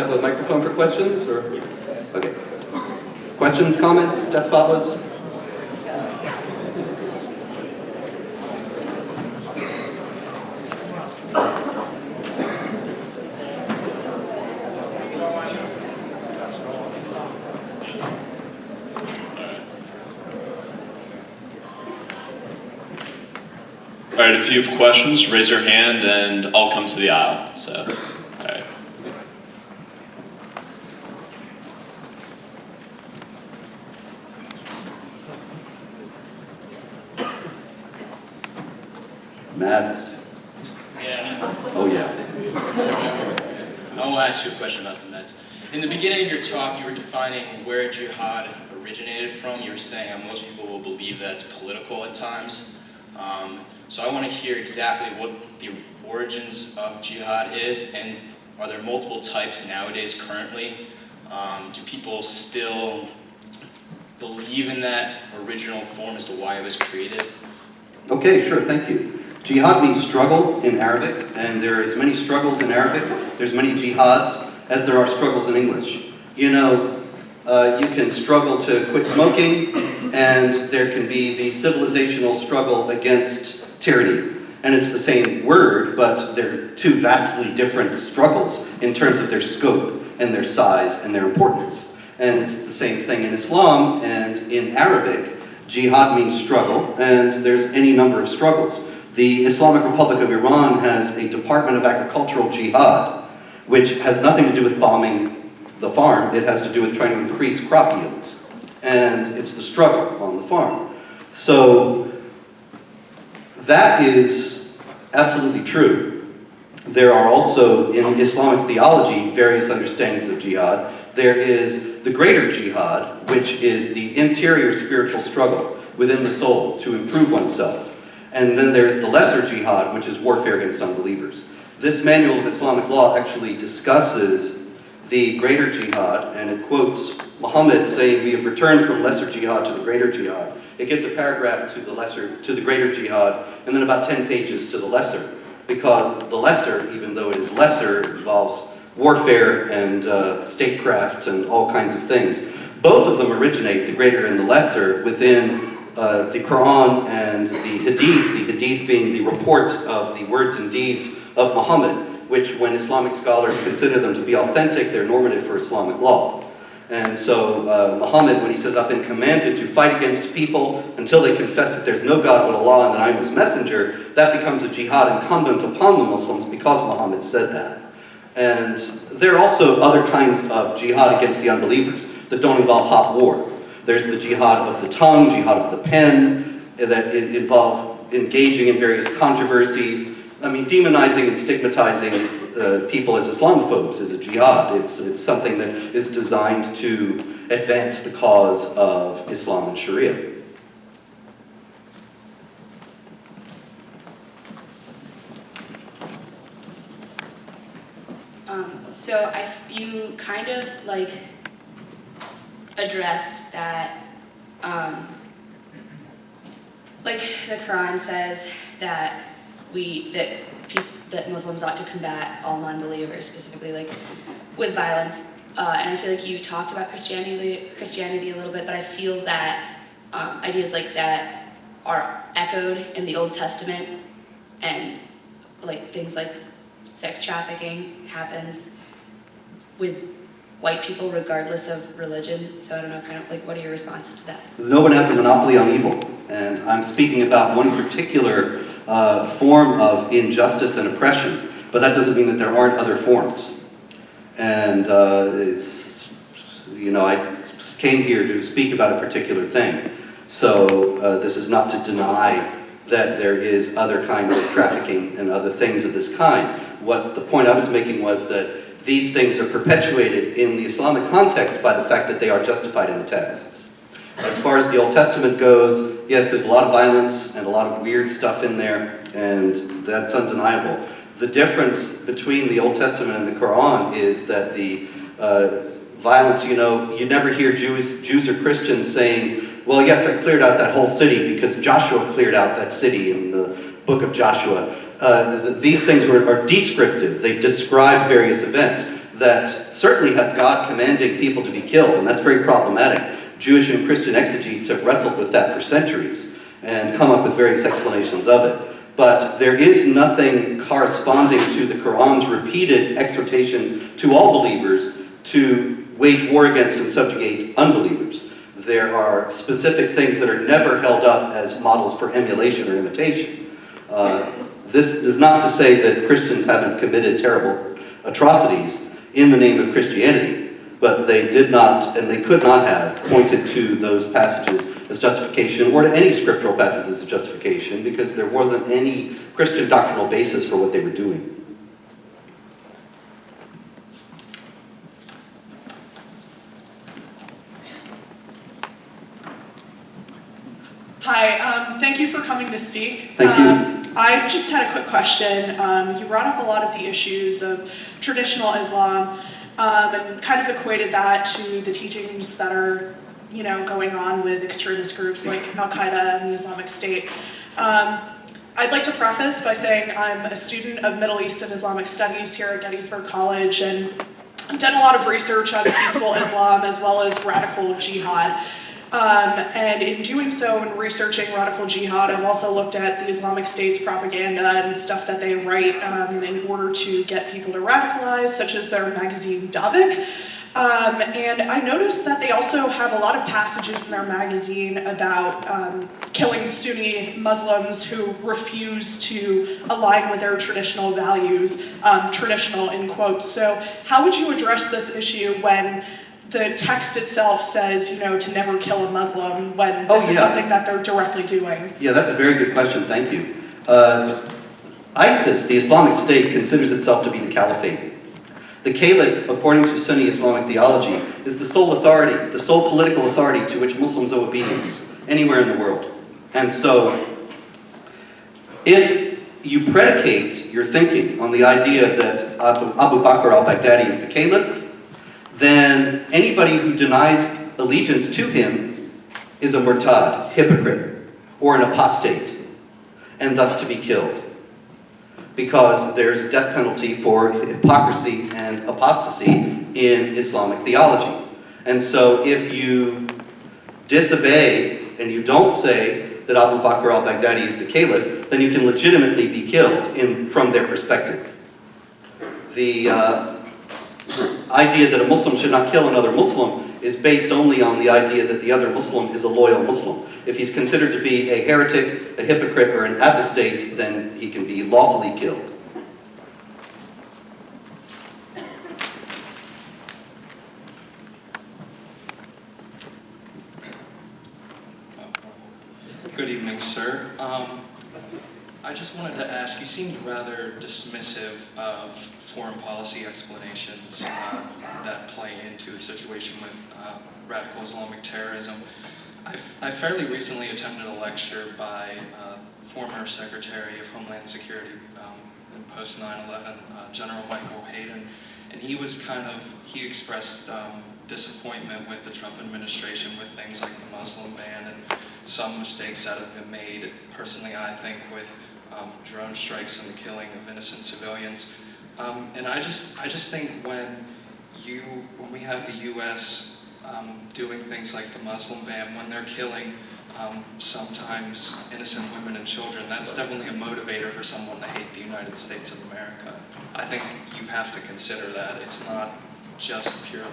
have a microphone for questions? Or? Okay. Questions, comments, death follows? All right, if you have questions, raise your hand and I'll come to the aisle. So, all right. Mads? Yeah. Oh, yeah. I want to ask you a question about the Mets. In the beginning of your talk, you were defining where jihad originated from. You were saying how most people will believe that it's political at times. So I want to hear exactly what the origins of jihad is, and are there multiple types nowadays currently? Do people still believe in that original form as to why it was created? Okay, sure, thank you. Jihad means struggle in Arabic, and there are as many struggles in Arabic, there's many jihads, as there are struggles in English. You know, you can struggle to quit smoking, and there can be the civilizational struggle against tyranny. And it's the same word, but they're two vastly different struggles in terms of their scope and their size and their importance. And it's the same thing in Islam and in Arabic. Jihad means struggle, and there's any number of struggles. The Islamic Republic of Iran has a Department of Agricultural Jihad, which has nothing to do with bombing the farm. It has to do with trying to increase crop yields. And it's the struggle on the farm. So that is absolutely true. There are also, in Islamic theology, various understandings of jihad. There is the greater jihad, which is the interior spiritual struggle within the soul to improve oneself. And then there's the lesser jihad, which is warfare against unbelievers. This manual of Islamic law actually discusses the greater jihad, and it quotes Muhammad saying, "We have returned from lesser jihad to the greater jihad." It gives a paragraph to the greater jihad, and then about 10 pages to the lesser, because the lesser, even though it is lesser, involves warfare and statecraft and all kinds of things. Both of them originate, the greater and the lesser, within the Quran and the Hadith being the reports of the words and deeds of Muhammad, which when Islamic scholars consider them to be authentic, they're normative for Islamic law. And so Muhammad, when he says, "I've been commanded to fight against people until they confess that there's no God but Allah and that I'm his messenger," that becomes a jihad incumbent upon the Muslims because Muhammad said that. And there are also other kinds of jihad against the unbelievers that don't involve hot war. There's the jihad of the tongue, jihad of the pen, that involve engaging in various controversies. I mean, demonizing and stigmatizing people as Islamophobes is a jihad. It's something that is designed to advance the cause of Islam and Sharia. So you kind of like addressed that, like the Quran says that that Muslims ought to combat all non-believers, specifically like with violence. And I feel like you talked about Christianity a little bit, but I feel that ideas like that are echoed in the Old Testament, and like things like sex trafficking happens with white people regardless of religion. So I don't know, kind of like, what are your responses to that? No one has a monopoly on evil, and I'm speaking about one particular form of injustice and oppression, but that doesn't mean that there aren't other forms. And it's, you know, I came here to speak about a particular thing. So this is not to deny that there is other kinds of trafficking and other things of this kind. What the point I was making was that these things are perpetuated in the Islamic context by the fact that they are justified in the texts. As far as the Old Testament goes, yes, there's a lot of violence and a lot of weird stuff in there, and that's undeniable. The difference between the Old Testament and the Quran is that the violence, you know, you never hear Jews or Christians saying, well, yes, I cleared out that whole city because Joshua cleared out that city in the book of Joshua. These things are descriptive. They describe various events. that certainly have God commanding people to be killed, and that's very problematic. Jewish and Christian exegetes have wrestled with that for centuries and come up with various explanations of it. But there is nothing corresponding to the Quran's repeated exhortations to all believers to wage war against and subjugate unbelievers. There are specific things that are never held up as models for emulation or imitation. This is not to say that Christians haven't committed terrible atrocities in the name of Christianity, but they did not, and they could not have, pointed to those passages as justification, or to any scriptural passages as justification, because there wasn't any Christian doctrinal basis for what they were doing. Hi, thank you for coming to speak. Thank you. I just had a quick question. You brought up a lot of the issues of traditional Islam and kind of equated that to the teachings that are, going on with extremist groups like Al-Qaeda and the Islamic State. I'd like to preface by saying I'm a student of Middle East and Islamic Studies here at Gettysburg College, and I've done a lot of research on peaceful Islam as well as radical jihad. And in doing so and researching radical jihad, I've also looked at the Islamic State's propaganda and stuff that they write in order to get people to radicalize, such as their magazine Davik. And I noticed that they also have a lot of passages in their magazine about killing Sunni Muslims who refuse to align with their traditional values, traditional in quotes. So how would you address this issue when the text itself says, to never kill a Muslim when this is something that they're directly doing? Yeah, that's a very good question, thank you. ISIS, the Islamic State, considers itself to be the caliphate. The caliph, according to Sunni Islamic theology, is the sole authority, the sole political authority to which Muslims owe obedience anywhere in the world. And so, if you predicate your thinking on the idea that Abu Bakr al-Baghdadi is the caliph, then anybody who denies allegiance to him is a murtad, hypocrite, or an apostate, and thus to be killed. Because there's a death penalty for hypocrisy and apostasy in Islamic theology. And so if you disobey and you don't say that Abu Bakr al-Baghdadi is the caliph, then you can legitimately be killed from their perspective. The idea that a Muslim should not kill another Muslim is based only on the idea that the other Muslim is a loyal Muslim. If he's considered to be a heretic, a hypocrite, or an apostate, then he can be lawfully killed. Good evening, sir. I just wanted to ask, you seemed rather dismissive of foreign policy explanations that play into a situation with radical Islamic terrorism. I fairly recently attended a lecture by former Secretary of Homeland Security in post 9/11, General Michael Hayden, and he expressed disappointment with the Trump administration with things like the Muslim ban and some mistakes that have been made, personally I think, with drone strikes and the killing of innocent civilians. And I just think when we have the U.S. Doing things like the Muslim ban, when they're killing sometimes innocent women and children, that's definitely a motivator for someone to hate the United States of America. I think you have to consider that. It's not just purely...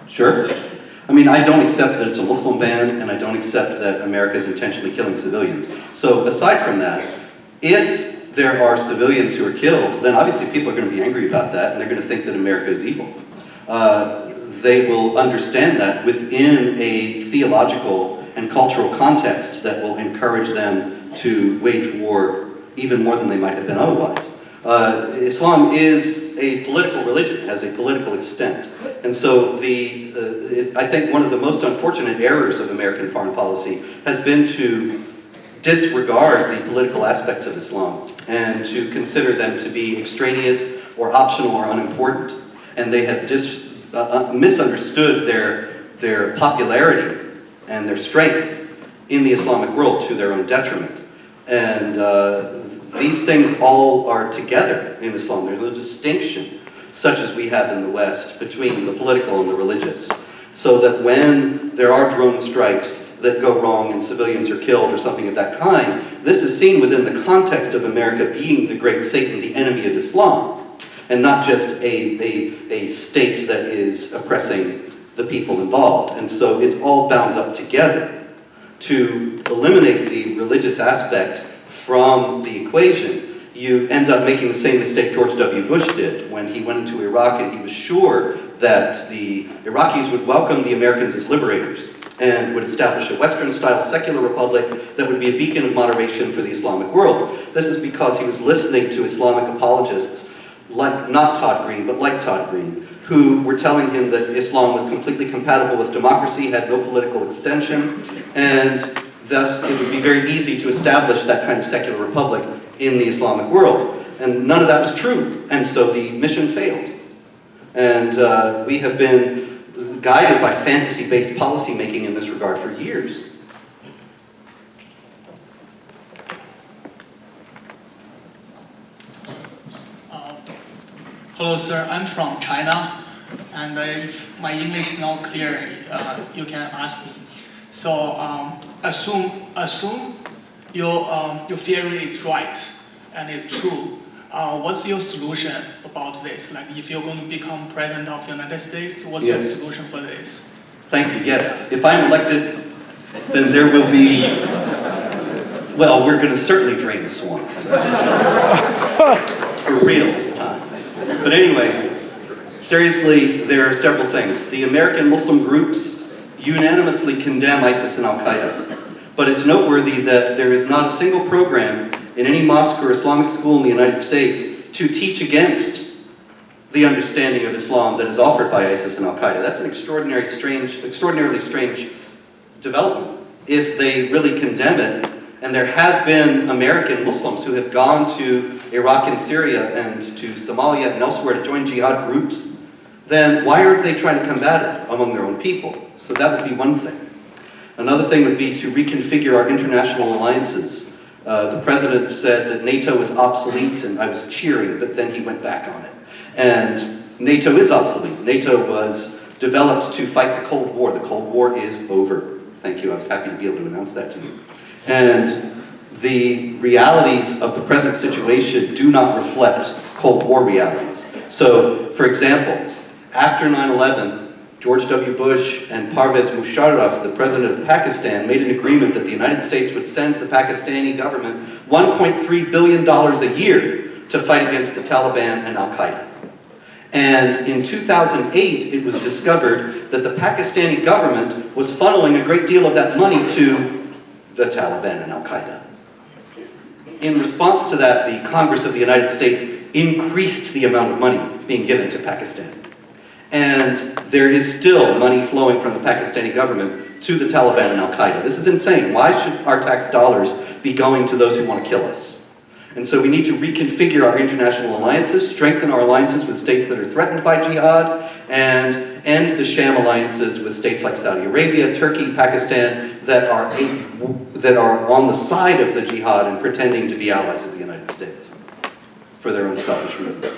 Sure. I mean, I don't accept that it's a Muslim ban, and I don't accept that America is intentionally killing civilians. So aside from that, if there are civilians who are killed, then obviously people are going to be angry about that, and they're going to think that America is evil. They will understand that within a theological and cultural context that will encourage them to wage war even more than they might have been otherwise. Islam is a political religion, it has a political extent. And so I think one of the most unfortunate errors of American foreign policy has been to disregard the political aspects of Islam and to consider them to be extraneous or optional or unimportant. And they have misunderstood their popularity and their strength in the Islamic world to their own detriment. And these things all are together in Islam. There's no distinction. such as we have in the West, between the political and the religious, so that when there are drone strikes that go wrong and civilians are killed or something of that kind, this is seen within the context of America being the great Satan, the enemy of Islam, and not just a state that is oppressing the people involved. And so it's all bound up together. To eliminate the religious aspect from the equation, you end up making the same mistake George W. Bush did when he went into Iraq and he was sure that the Iraqis would welcome the Americans as liberators and would establish a Western-style secular republic that would be a beacon of moderation for the Islamic world. This is because he was listening to Islamic apologists, like not Todd Green, but like Todd Green, who were telling him that Islam was completely compatible with democracy, had no political extension, and thus it would be very easy to establish that kind of secular republic in the Islamic world. And none of that was true, and so the mission failed. And we have been guided by fantasy-based policymaking in this regard for years. Hello, sir. I'm from China, and if my English is not clear, you can ask me. So assume your theory is right and it's true. What's your solution about this? Like, if you're going to become president of the United States, what's your solution for this? Thank you. Yes, if I'm elected, then there will be. Well, we're going to certainly drain the swamp. For real this time. But anyway, seriously, there are several things. The American Muslim groups unanimously condemn ISIS and Al-Qaeda. But it's noteworthy that there is not a single program in any mosque or Islamic school in the United States to teach against the understanding of Islam that is offered by ISIS and Al-Qaeda. That's an extraordinarily strange development. If they really condemn it, and there have been American Muslims who have gone to Iraq and Syria and to Somalia and elsewhere to join jihad groups, then why aren't they trying to combat it among their own people? So that would be one thing. Another thing would be to reconfigure our international alliances. The president said that NATO is obsolete, and I was cheering, but then he went back on it. And NATO is obsolete. NATO was developed to fight the Cold War. The Cold War is over. Thank you. I was happy to be able to announce that to you. And the realities of the present situation do not reflect Cold War realities. So, for example, after 9/11, George W. Bush and Parvez Musharraf, the president of Pakistan, made an agreement that the United States would send the Pakistani government $1.3 billion a year to fight against the Taliban and Al-Qaeda. And in 2008, it was discovered that the Pakistani government was funneling a great deal of that money to the Taliban and Al-Qaeda. In response to that, the Congress of the United States increased the amount of money being given to Pakistan. And there is still money flowing from the Pakistani government to the Taliban and Al-Qaeda. This is insane. Why should our tax dollars be going to those who want to kill us? And so we need to reconfigure our international alliances, strengthen our alliances with states that are threatened by jihad, and end the sham alliances with states like Saudi Arabia, Turkey, Pakistan, that are on the side of the jihad and pretending to be allies of the United States for their own selfish reasons.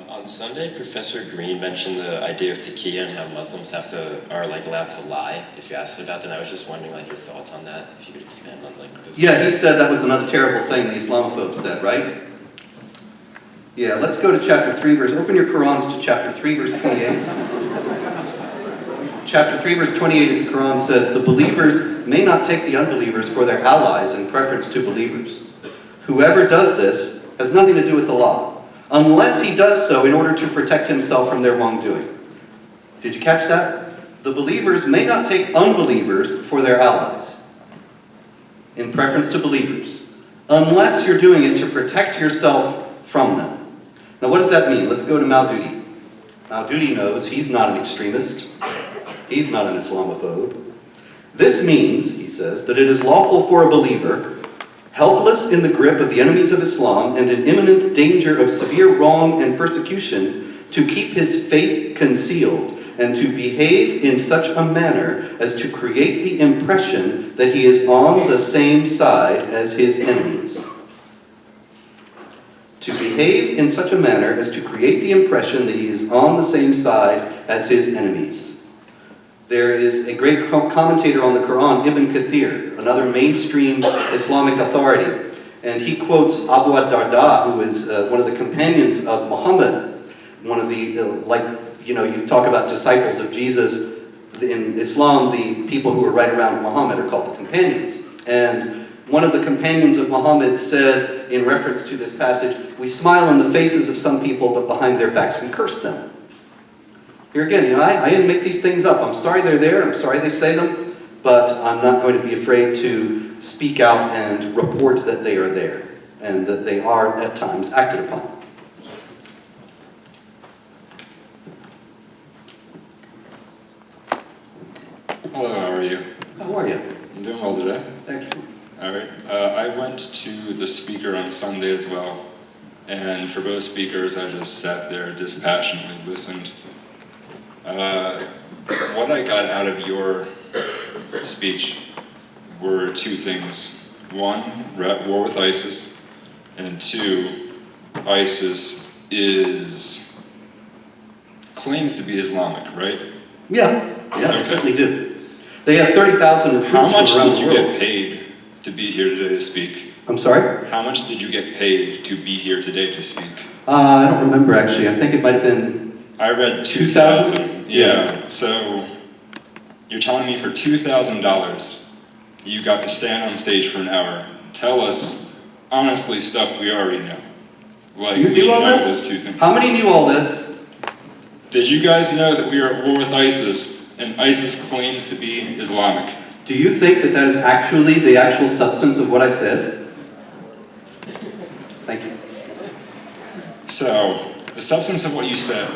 On Sunday, Professor Green mentioned the idea of taqiyya and how Muslims are allowed to lie. If you asked about that, I was just wondering your thoughts on that. If you could expand on those. Yeah, he said that was another terrible thing the Islamophobe said, right? Yeah, let's go to chapter 3, open your Qurans to chapter 3, verse 28. Chapter 3, verse 28 of the Quran says, "The believers may not take the unbelievers for their allies in preference to believers. Whoever does this has nothing to do with the law, unless he does so in order to protect himself from their wrongdoing." Did you catch that? The believers may not take unbelievers for their allies in preference to believers, unless you're doing it to protect yourself from them. Now, what does that mean? Let's go to Maududi. Maududi knows he's not an extremist. He's not an Islamophobe. This means, he says, that it is lawful for a believer, helpless in the grip of the enemies of Islam and in imminent danger of severe wrong and persecution, to keep his faith concealed and to behave in such a manner as to create the impression that he is on the same side as his enemies. To behave in such a manner as to create the impression that he is on the same side as his enemies. There is a great commentator on the Quran, Ibn Kathir, another mainstream Islamic authority, and he quotes Abu ad-Darda, who is one of the companions of Muhammad, one of the, you talk about disciples of Jesus. In Islam, the people who are right around Muhammad are called the companions. And one of the companions of Muhammad said, in reference to this passage, we smile in the faces of some people, but behind their backs we curse them. Here again, I didn't make these things up. I'm sorry they're there, I'm sorry they say them, but I'm not going to be afraid to speak out and report that they are there, and that they are at times acted upon. Hello, how are you? How are you? I'm doing well today. Excellent. All right. I went to the speaker on Sunday as well, and for both speakers, I just sat there dispassionately listened. What I got out of your speech were two things. One, we're at war with ISIS, and two, ISIS claims to be Islamic, right? Yeah, they certainly do. They have 30,000 recruits How much from around did the you world. get paid to be here today to speak? I'm sorry? How much did you get paid to be here today to speak? I don't remember actually. I think it might have been... I read 2,000? 2,000. Yeah, so you're telling me for $2,000 you got to stand on stage for an hour. Tell us, honestly, stuff we already know. Like, You knew all know this? those two things. How many knew all this? Did you guys know that we are at war with ISIS, and ISIS claims to be Islamic? Do you think that that is actually the actual substance of what I said? Thank you. So, the substance of what you said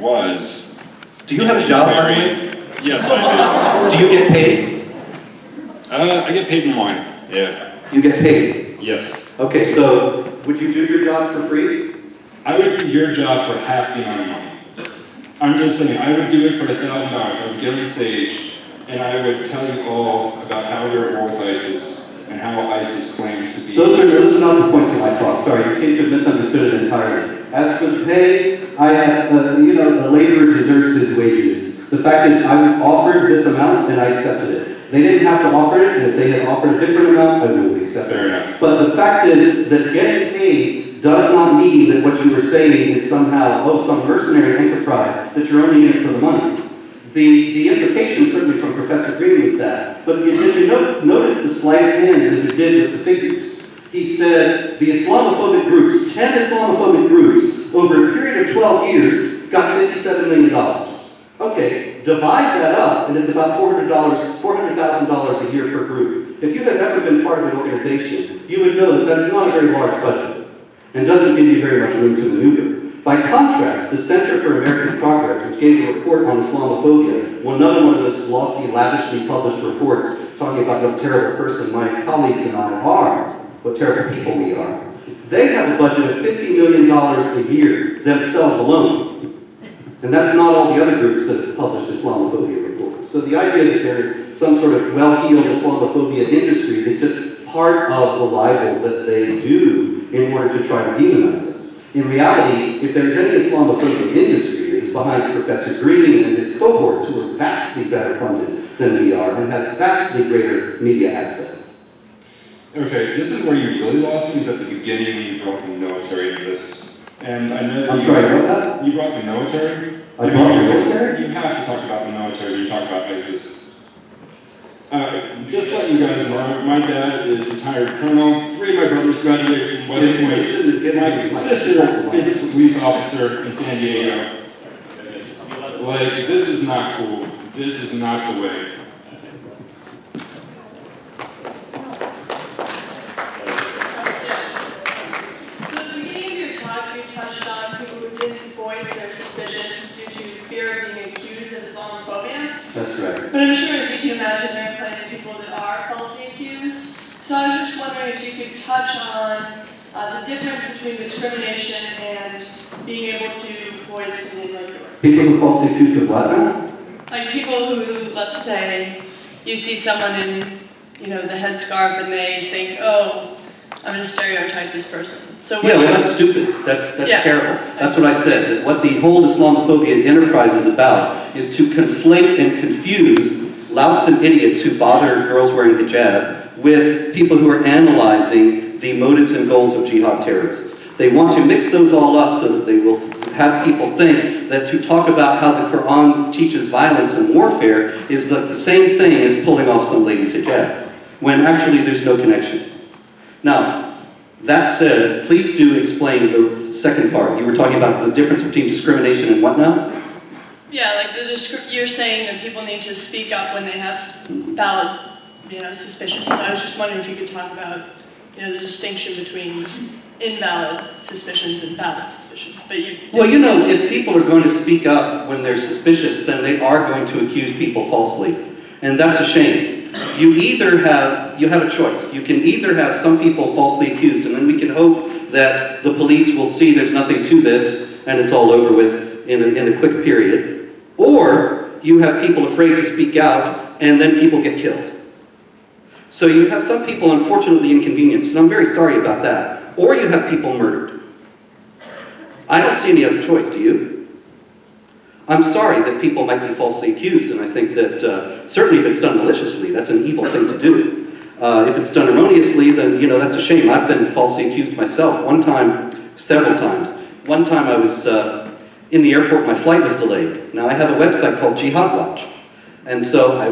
was... Do you have a job, by the way? Yes, I Do you get paid? do. I get paid in wine, yeah. You get paid. Yes. Okay, so would you do your job for free? I would do your job for half the amount of money. I'm just saying, I would do it for $1,000. I would get on stage, and I would tell you all about how we're at war with ISIS, and how ISIS claims to be... Those are not the points of my talk. Sorry, you seem to have misunderstood it entirely. As for the pay, I have, the laborer deserves his wages. The fact is, I was offered this amount, and I accepted it. They didn't have to offer it, and if they had offered a different amount, I would have accepted it. Fair enough. But the fact is that getting paid does not mean that what you were saying is somehow, some mercenary enterprise, that you're only in it for the money. The implication, certainly from Professor Green, was that. But did you notice the sleight of hand that he did with the figures? He said the Islamophobic groups, 10 Islamophobic groups, over a period of 12 years, got $57 million. Okay, divide that up, and it's about $400,000 a year per group. If you have ever been part of an organization, you would know that that is not a very large budget, and doesn't give you very much room to maneuver. By contrast, the Center for American Progress, which gave a report on Islamophobia, another one of those glossy, lavishly published reports talking about what a terrible person my colleagues and I are, what terrible people we are. They have a budget of $50 million a year themselves alone. And that's not all the other groups that have published Islamophobia reports. So the idea that there is some sort of well-heeled Islamophobia industry is just part of the libel that they do in order to try to demonize us. In reality, if there's any Islamophobia industry, it's behind Professor Green and his cohorts, who are vastly better funded than we are and have vastly greater media access. Okay, this is where you really lost me, is at the beginning when you brought the military into this. And I know that I'm sorry, what was that? You brought the military? I brought the military? You have to talk about the military when you talk about ISIS. Just let you guys know, my dad is a retired colonel. 3 of my brothers graduated from West Point. My sister is a police officer in San Diego. Like, this is not cool. This is not the way. So at the beginning of your talk, you touched on people who didn't voice their suspicions due to fear of being accused of Islamophobia. That's right. But I'm sure, as you can imagine, there are plenty of people that are falsely accused. So I was just wondering if you could touch on the difference between discrimination and being able to voice opinion like yours. People who falsely accused of what now? Like people who, let's say, you see someone in, the headscarf and they think, oh, I'm going to stereotype this person. So Yeah, well, that's stupid. That's Yeah. terrible. That's what I said. That what the whole Islamophobia enterprise is about is to conflate and confuse louts and idiots who bother girls wearing hijab with people who are analyzing the motives and goals of jihad terrorists. They want to mix those all up so that they will have people think that to talk about how the Quran teaches violence and warfare is the same thing as pulling off some lady's hijab, when actually there's no connection. Now, that said, please do explain the second part. You were talking about the difference between discrimination and what now? Yeah, like you're saying that people need to speak up when they have valid, suspicions. I was just wondering if you could talk about, the distinction between invalid suspicions and valid suspicions. But Well, if people are going to speak up when they're suspicious, then they are going to accuse people falsely. And that's a shame. You have a choice. You can either have some people falsely accused, and then we can hope that the police will see there's nothing to this, and it's all over with in a quick period. Or you have people afraid to speak out, and then people get killed. So you have some people unfortunately inconvenienced, and I'm very sorry about that. Or you have people murdered. I don't see any other choice, do you? I'm sorry that people might be falsely accused, and I think that certainly if it's done maliciously, that's an evil thing to do. If it's done erroneously, then that's a shame. I've been falsely accused myself, one time, several times. One time I was in the airport, my flight was delayed. Now I have a website called Jihad Watch, and so I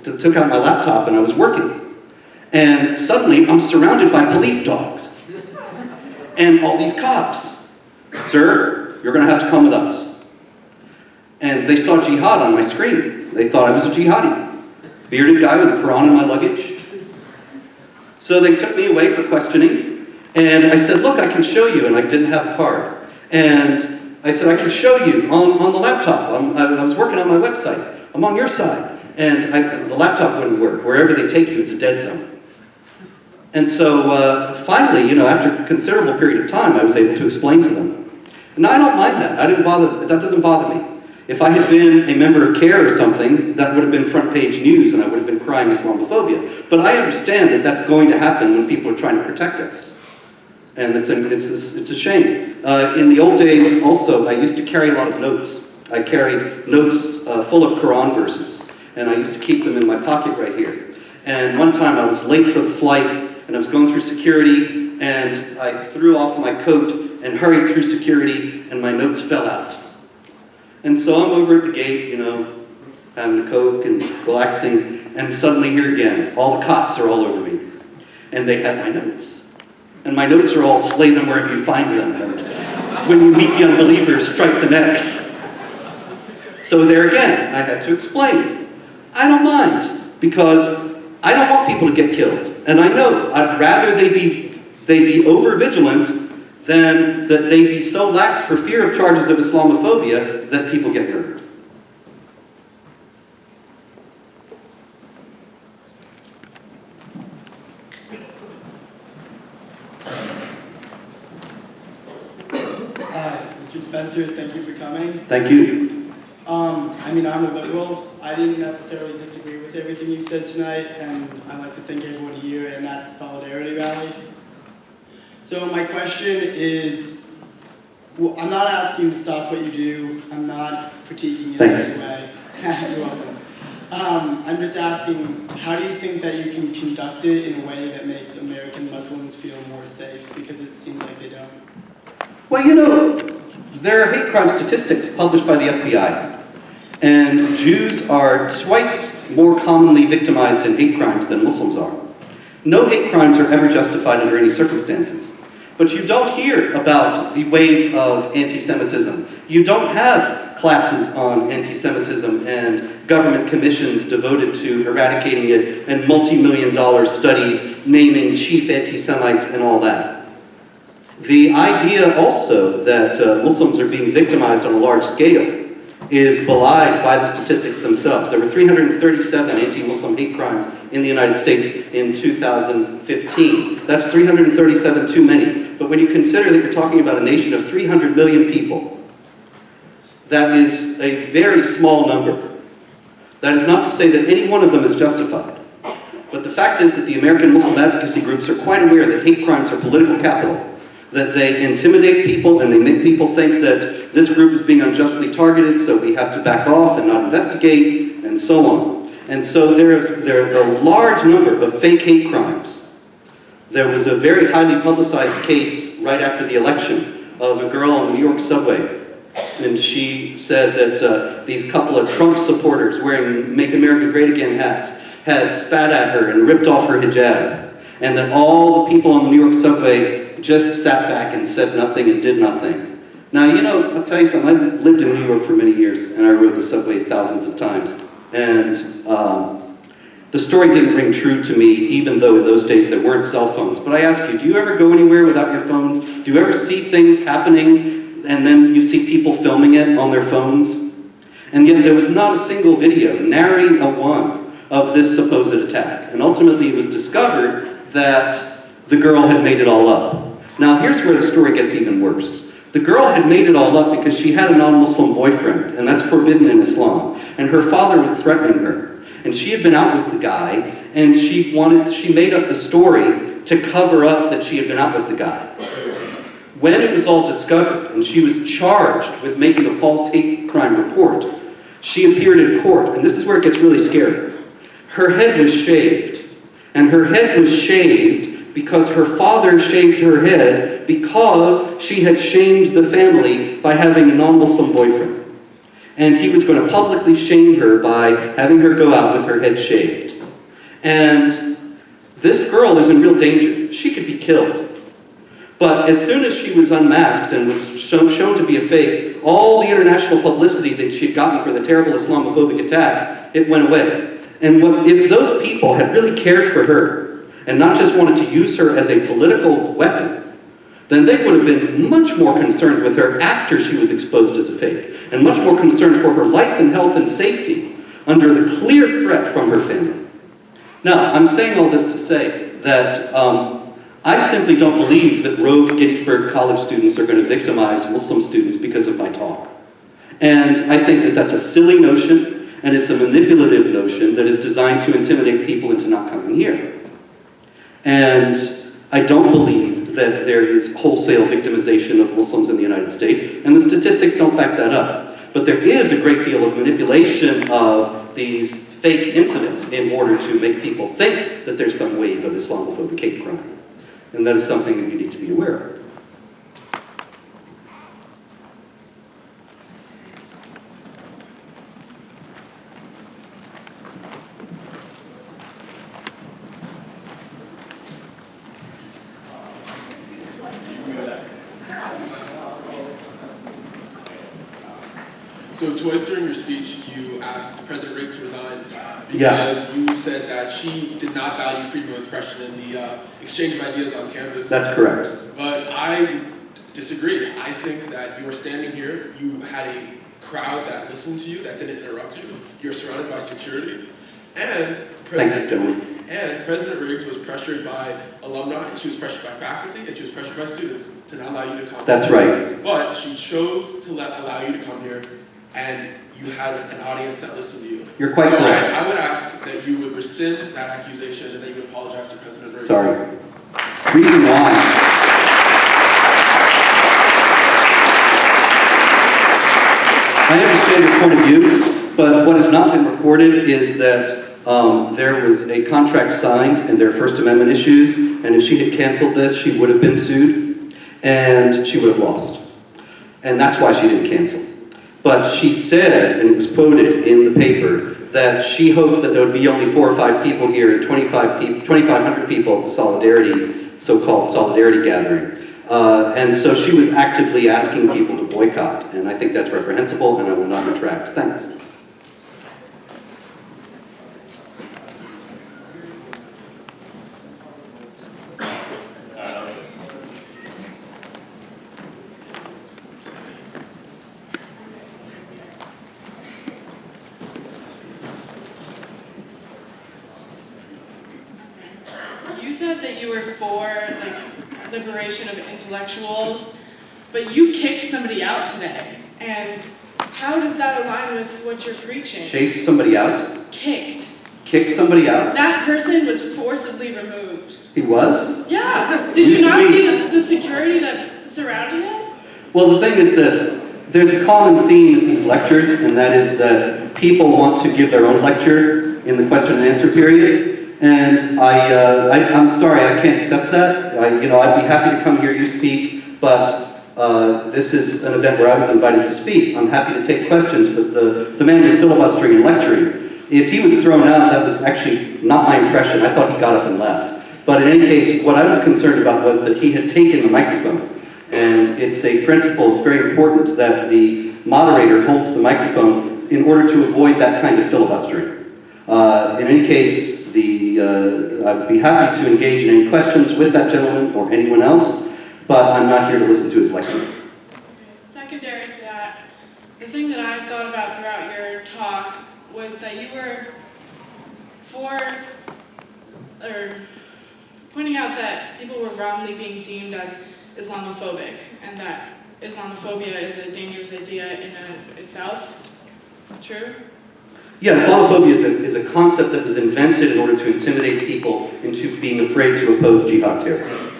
took out my laptop and I was working. And suddenly I'm surrounded by police dogs and all these cops. Sir, you're going to have to come with us. And they saw jihad on my screen. They thought I was a jihadi. Bearded guy with a Quran in my luggage. So they took me away for questioning. And I said, look, I can show you. And I didn't have a card. And I said, I can show you on the laptop. I was working on my website. I'm on your side. And the laptop wouldn't work. Wherever they take you, it's a dead zone. And so finally, after a considerable period of time, I was able to explain to them. And I don't mind that. That doesn't bother me. If I had been a member of CARE or something, that would have been front page news and I would have been crying Islamophobia. But I understand that that's going to happen when people are trying to protect us. And it's a shame. In the old days, also, I used to carry a lot of notes. I carried notes full of Quran verses. And I used to keep them in my pocket right here. And one time I was late for the flight, and I was going through security, and I threw off my coat and hurried through security, and my notes fell out. And so I'm over at the gate, having a Coke and relaxing, and suddenly here again, all the cops are all over me. And they had my notes. And my notes are all slay them wherever you find them. And when you meet the unbelievers, strike the necks. So there again, I had to explain. I don't mind, because I don't want people to get killed. And I know I'd rather they be over-vigilant than that they be so lax for fear of charges of Islamophobia that people get murdered. Hi, Mr. Spencer, thank you for coming. Thank you. I'm a liberal. I didn't necessarily disagree with everything you said tonight, and I'd like to thank everyone here and at the Solidarity Rally. So my question is, I'm not asking you to stop what you do. I'm not critiquing you in any way. You're welcome. I'm just asking, how do you think that you can conduct it in a way that makes American Muslims feel more safe? Because it seems like they don't. Well, there are hate crime statistics published by the FBI. And Jews are twice more commonly victimized in hate crimes than Muslims are. No hate crimes are ever justified under any circumstances. But you don't hear about the wave of anti-Semitism. You don't have classes on anti-Semitism and government commissions devoted to eradicating it and multi-million-dollar studies naming chief anti-Semites and all that. The idea also that Muslims are being victimized on a large scale is belied by the statistics themselves. There were 337 anti-Muslim hate crimes in the United States in 2015. That's 337 too many. But when you consider that you're talking about a nation of 300 million people, That is a very small number. That is not to say that any one of them is justified. But the fact is that the American Muslim advocacy groups are quite aware that hate crimes are political capital, that they intimidate people and they make people think that this group is being unjustly targeted, so we have to back off and not investigate, and so on. And so there are a large number of fake hate crimes. There was a very highly publicized case right after the election of a girl on the New York subway. And she said that these couple of Trump supporters wearing Make America Great Again hats had spat at her and ripped off her hijab. And that all the people on the New York subway just sat back and said nothing and did nothing. Now, you know, I'll tell you something. I've lived in New York for many years, and I rode the subways thousands of times. And the story didn't ring true to me, even though in those days there weren't cell phones. But I ask you, do you ever go anywhere without your phones? Do you ever see things happening, and then you see people filming it on their phones? And yet there was not a single video, nary a one, of this supposed attack. And ultimately it was discovered that the girl had made it all up. Now here's where the story gets even worse. The girl had made it all up because she had a non-Muslim boyfriend, and that's forbidden in Islam. And her father was threatening her. And she had been out with the guy, and she made up the story to cover up that she had been out with the guy. When it was all discovered, and she was charged with making a false hate crime report, she appeared in court, and this is where it gets really scary. Her head was shaved, and her head was shaved because her father shaved her head because she had shamed the family by having a non-Muslim boyfriend. And he was going to publicly shame her by having her go out with her head shaved. And this girl is in real danger. She could be killed. But as soon as she was unmasked and was shown to be a fake, all the international publicity that she had gotten for the terrible Islamophobic attack, it went away. And if those people had really cared for her and not just wanted to use her as a political weapon, then they would have been much more concerned with her after she was exposed as a fake, and much more concerned for her life and health and safety under the clear threat from her family. Now, I'm saying all this to say that I simply don't believe that rogue Gettysburg College students are going to victimize Muslim students because of my talk. And I think that that's a silly notion, and it's a manipulative notion that is designed to intimidate people into not coming here. And I don't believe that there is wholesale victimization of Muslims in the United States, and the statistics don't back that up. But there is a great deal of manipulation of these fake incidents in order to make people think that there's some wave of Islamophobic hate crime. And that is something that we need to be aware of. So twice during your speech, you asked President Riggs to resign because you said that she did not value freedom of expression and the exchange of ideas on campus. That's correct. But I disagree. I think that you were standing here, you had a crowd that listened to you, that didn't interrupt you. You're surrounded by security. And President Riggs was pressured by alumni, and she was pressured by faculty, and she was pressured by students to not allow you to come. That's right. But she chose to allow you to come here, and you had an audience that listened to you. You're quite correct. I would ask that you would rescind that accusation and that you would apologize to President Riggs. Sorry. Reason why. I understand your point of view, but what has not been recorded is that there was a contract signed and there are First Amendment issues, and if she had canceled this, she would have been sued, and she would have lost. And that's why she didn't cancel. But she said, and it was quoted in the paper, that she hoped that there would be only 4 or 5 people here and 2,500 people at the Solidarity, so-called Solidarity gathering. And so she was actively asking people to boycott, and I think that's reprehensible, and I will not retract. Thanks. You said that you were for liberation of intellectuals, but you kicked somebody out today. And how does that align with what you're preaching? Chased somebody out? Kicked. Kicked somebody out? That person was forcibly removed. He was? Yeah. Did you not see the security that surrounded him? Well, the thing is this. There's a common theme in these lectures, and that is that people want to give their own lecture in the question and answer period. And I'm sorry, I can't accept that. I'd be happy to come hear you speak, but this is an event where I was invited to speak. I'm happy to take questions, but the man was filibustering and lecturing. If he was thrown out, that was actually not my impression. I thought he got up and left. But in any case, what I was concerned about was that he had taken the microphone. And it's a principle, it's very important that the moderator holds the microphone in order to avoid that kind of filibustering. In any case, I'd be happy to engage in any questions with that gentleman or anyone else, but I'm not here to listen to his lecture. Secondary to that, the thing that I thought about throughout your talk was that you were pointing out that people were wrongly being deemed as Islamophobic, and that Islamophobia is a dangerous idea in and of itself. True? Yeah, Islamophobia is a concept that was invented in order to intimidate people into being afraid to oppose jihad terror.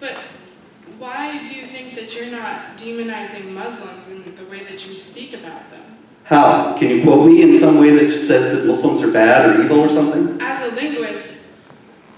But why do you think that you're not demonizing Muslims in the way that you speak about them? How? Can you quote me in some way that says that Muslims are bad or evil or something? As a linguist,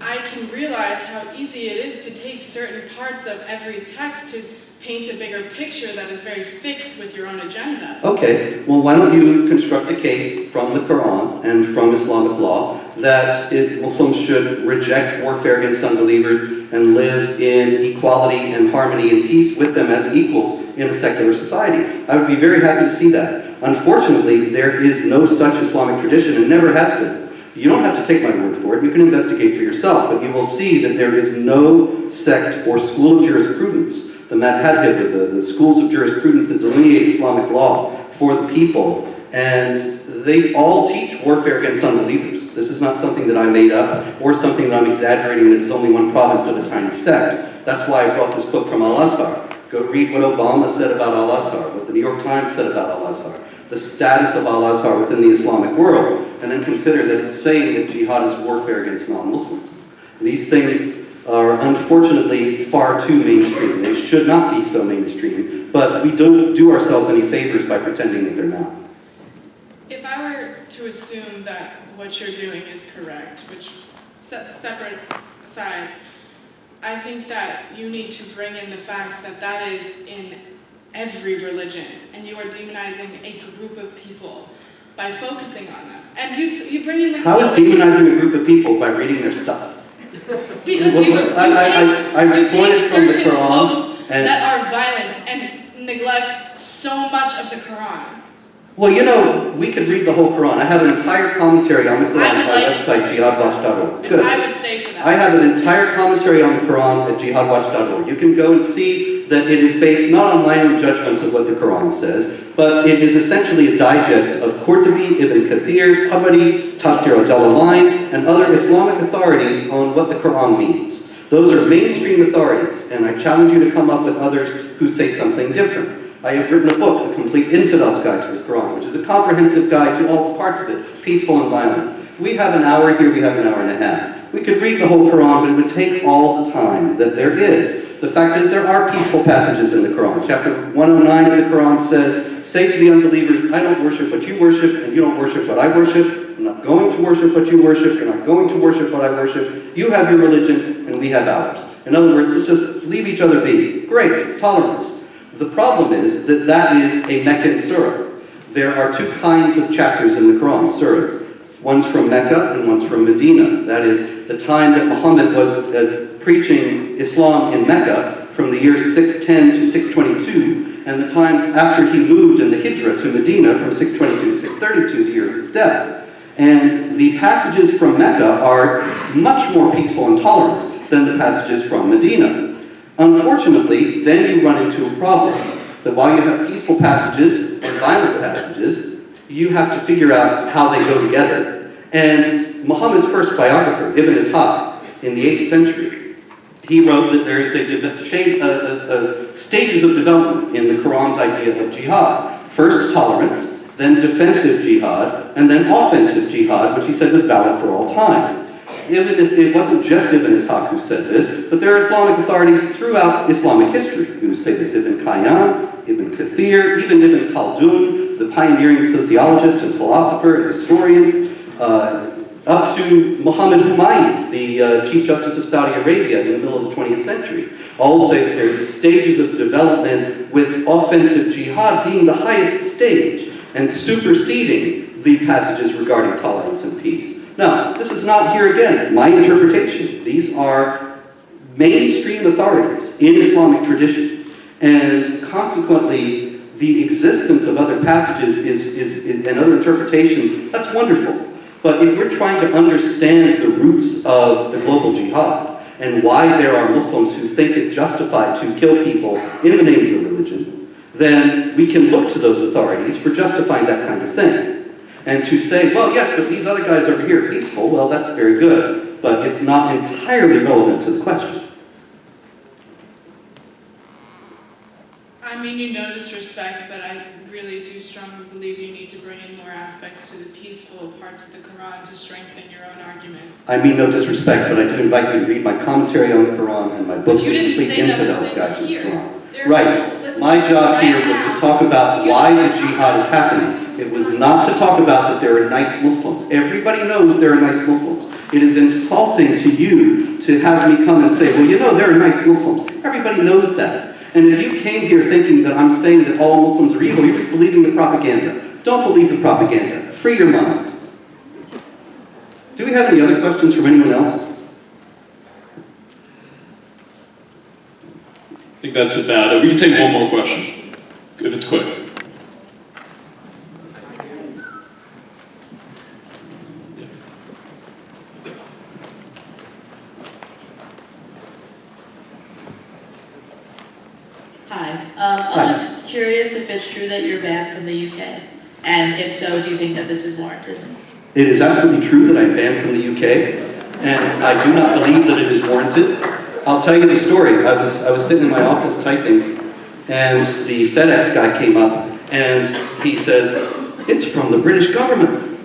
I can realize how easy it is to take certain parts of every text to paint a bigger picture that is very fixed with your own agenda. Okay, well why don't you construct a case from the Quran and from Islamic law that Muslims should reject warfare against unbelievers and live in equality and harmony and peace with them as equals in a secular society. I would be very happy to see that. Unfortunately, there is no such Islamic tradition and never has been. You don't have to take my word for it, you can investigate for yourself, but you will see that there is no sect or school of jurisprudence, the madhab, the schools of jurisprudence that delineate Islamic law for the people, and they all teach warfare against unbelievers. This is not something that I made up, or something that I'm exaggerating that is only one province of a tiny sect. That's why I brought this book from Al-Azhar. Go read what Obama said about Al-Azhar, what the New York Times said about Al-Azhar, the status of Al-Azhar within the Islamic world, and then consider that it's saying that jihad is warfare against non-Muslims. These things are unfortunately far too mainstream. They should not be so mainstream, but we don't do ourselves any favors by pretending that they're not. If I were to assume that what you're doing is correct, which separate aside, I think that you need to bring in the fact that that is in every religion, and you are demonizing a group of people by focusing on them. And you bring in the... How is demonizing a group of people by reading their stuff? Because you take certain quotes that are violent and neglect so much of the Quran. Well, we could read the whole Quran. I have an entire commentary on the Quran on my website, jihadwatch.org. Good. I would stay for that. I have an entire commentary on the Quran at jihadwatch.org. You can go and see that it is based not on my own judgments of what the Quran says, but it is essentially a digest of Qurtubi, Ibn Kathir, Tabari, Tafsir al-Jalalain, and other Islamic authorities on what the Quran means. Those are mainstream authorities, and I challenge you to come up with others who say something different. I have written a book, The Complete Infidel's Guide to the Quran, which is a comprehensive guide to all the parts of it, peaceful and violent. We have an hour here, we have an hour and a half. We could read the whole Quran, but it would take all the time that there is. The fact is, there are peaceful passages in the Quran. Chapter 109 of the Quran says, say to the unbelievers, I don't worship what you worship, and you don't worship what I worship. I'm not going to worship what you worship, you're not going to worship what I worship. You have your religion, and we have ours. In other words, let's just leave each other be. Great, tolerance. The problem is that that is a Meccan surah. There are two kinds of chapters in the Quran, surahs. One's from Mecca and one's from Medina. That is the time that Muhammad was preaching Islam in Mecca from the year 610 to 622, and the time after he moved in the Hijrah to Medina from 622 to 632, the year of his death. And the passages from Mecca are much more peaceful and tolerant than the passages from Medina. Unfortunately, then you run into a problem, that while you have peaceful passages and violent passages, you have to figure out how they go together. And Muhammad's first biographer, Ibn Ishaq, in the 8th century, he wrote that there is stages of development in the Quran's idea of jihad. First tolerance, then defensive jihad, and then offensive jihad, which he said was valid for all time. It wasn't just Ibn Ishaq who said this, but there are Islamic authorities throughout Islamic history who say this. Ibn Qayyim, Ibn Kathir, even Ibn Khaldun, the pioneering sociologist and philosopher and historian, up to Muhammad Humayun, the Chief Justice of Saudi Arabia in the middle of the 20th century. All say that there are stages of development with offensive jihad being the highest stage and superseding the passages regarding tolerance and peace. Now, this is not, here again, my interpretation. These are mainstream authorities in Islamic tradition, and consequently, the existence of other passages and other interpretations, that's wonderful. But if we're trying to understand the roots of the global jihad and why there are Muslims who think it justified to kill people in the name of the religion, then we can look to those authorities for justifying that kind of thing. And to say, well, yes, but these other guys over here are peaceful, well, that's very good, but it's not entirely relevant to the question. I mean, you no disrespect, but I really do strongly believe you need to bring in more aspects to the peaceful parts of the Quran to strengthen your own argument. I mean no disrespect, but I do invite you to read my commentary on the Quran and my book, The Complete Infidels Guide to the Quran. Right. My job here was to talk about why the jihad is happening. It was not to talk about that there are nice Muslims. Everybody knows there are nice Muslims. It is insulting to you to have me come and say, well, you know, there are nice Muslims. Everybody knows that. And if you came here thinking that I'm saying that all Muslims are evil, you're just believing the propaganda. Don't believe the propaganda. Free your mind. Do we have any other questions from anyone else? I think that's about it. We can take one more question, if it's quick. Hi. I'm just curious if it's true that you're banned from the UK, and if so, do you think that this is warranted? It is absolutely true that I'm banned from the UK, and I do not believe that it is warranted. I'll tell you the story. I was sitting in my office typing, and the FedEx guy came up, and he says, "It's from the British government."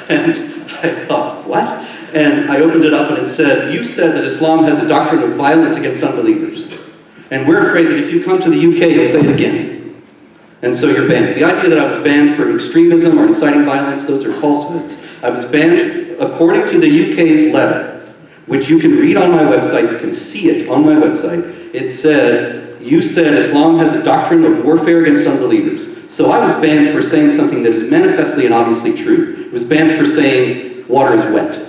And I thought, what? And I opened it up, and it said, "You said that Islam has a doctrine of violence against unbelievers. And we're afraid that if you come to the UK, you'll say it again. And so you're banned." The idea that I was banned for extremism or inciting violence, those are falsehoods. I was banned according to the UK's letter, which you can read on my website. You can see it on my website. It said, "You said Islam has a doctrine of warfare against unbelievers." So I was banned for saying something that is manifestly and obviously true. I was banned for saying water is wet.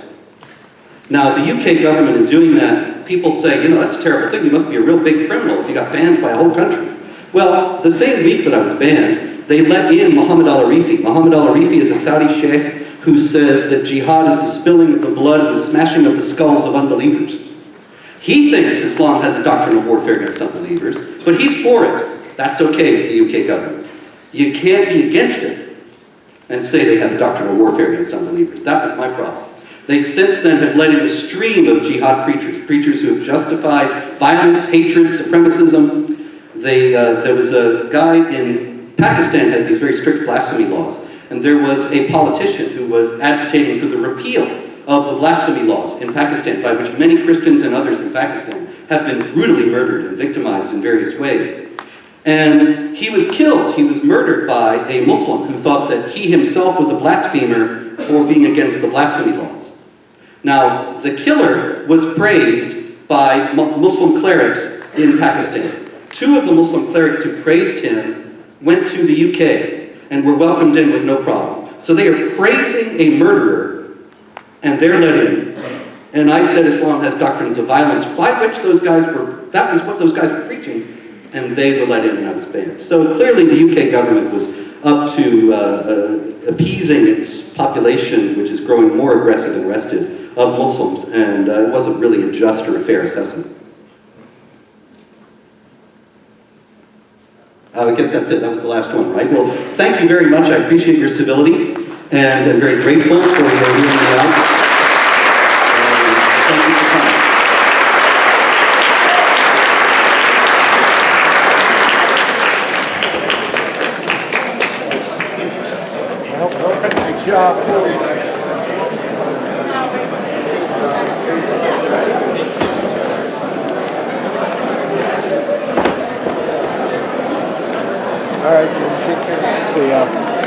Now, the UK government, in doing that, people say, you know, that's a terrible thing. You must be a real big criminal if you got banned by a whole country. Well, the same week that I was banned, they let in Muhammad al-Arifi. Muhammad al-Arifi is a Saudi sheikh who says that jihad is the spilling of the blood and the smashing of the skulls of unbelievers. He thinks Islam has a doctrine of warfare against unbelievers, but he's for it. That's okay with the UK government. You can't be against it and say they have a doctrine of warfare against unbelievers. That was my problem. They since then have let in a stream of jihad preachers who have justified violence, hatred, supremacism. There was a guy in Pakistan has these very strict blasphemy laws, and there was a politician who was agitating for the repeal of the blasphemy laws in Pakistan, by which many Christians and others in Pakistan have been brutally murdered and victimized in various ways. And he was killed. He was murdered by a Muslim who thought that he himself was a blasphemer for being against the blasphemy laws. Now, the killer was praised by Muslim clerics in Pakistan. Two of the Muslim clerics who praised him went to the UK and were welcomed in with no problem. So they are praising a murderer, and they're let in. And I said Islam has doctrines of violence, by which those guys were, that was what those guys were preaching, and they were let in and I was banned. So clearly the UK government was up to appeasing its population, which is growing more aggressive and restive, of Muslims, and it wasn't really a just or a fair assessment. I guess that's it. That was the last one, right? Well, thank you very much. I appreciate your civility, and I'm very grateful for your hearing me out. Thank you for coming. All right, take care. See ya.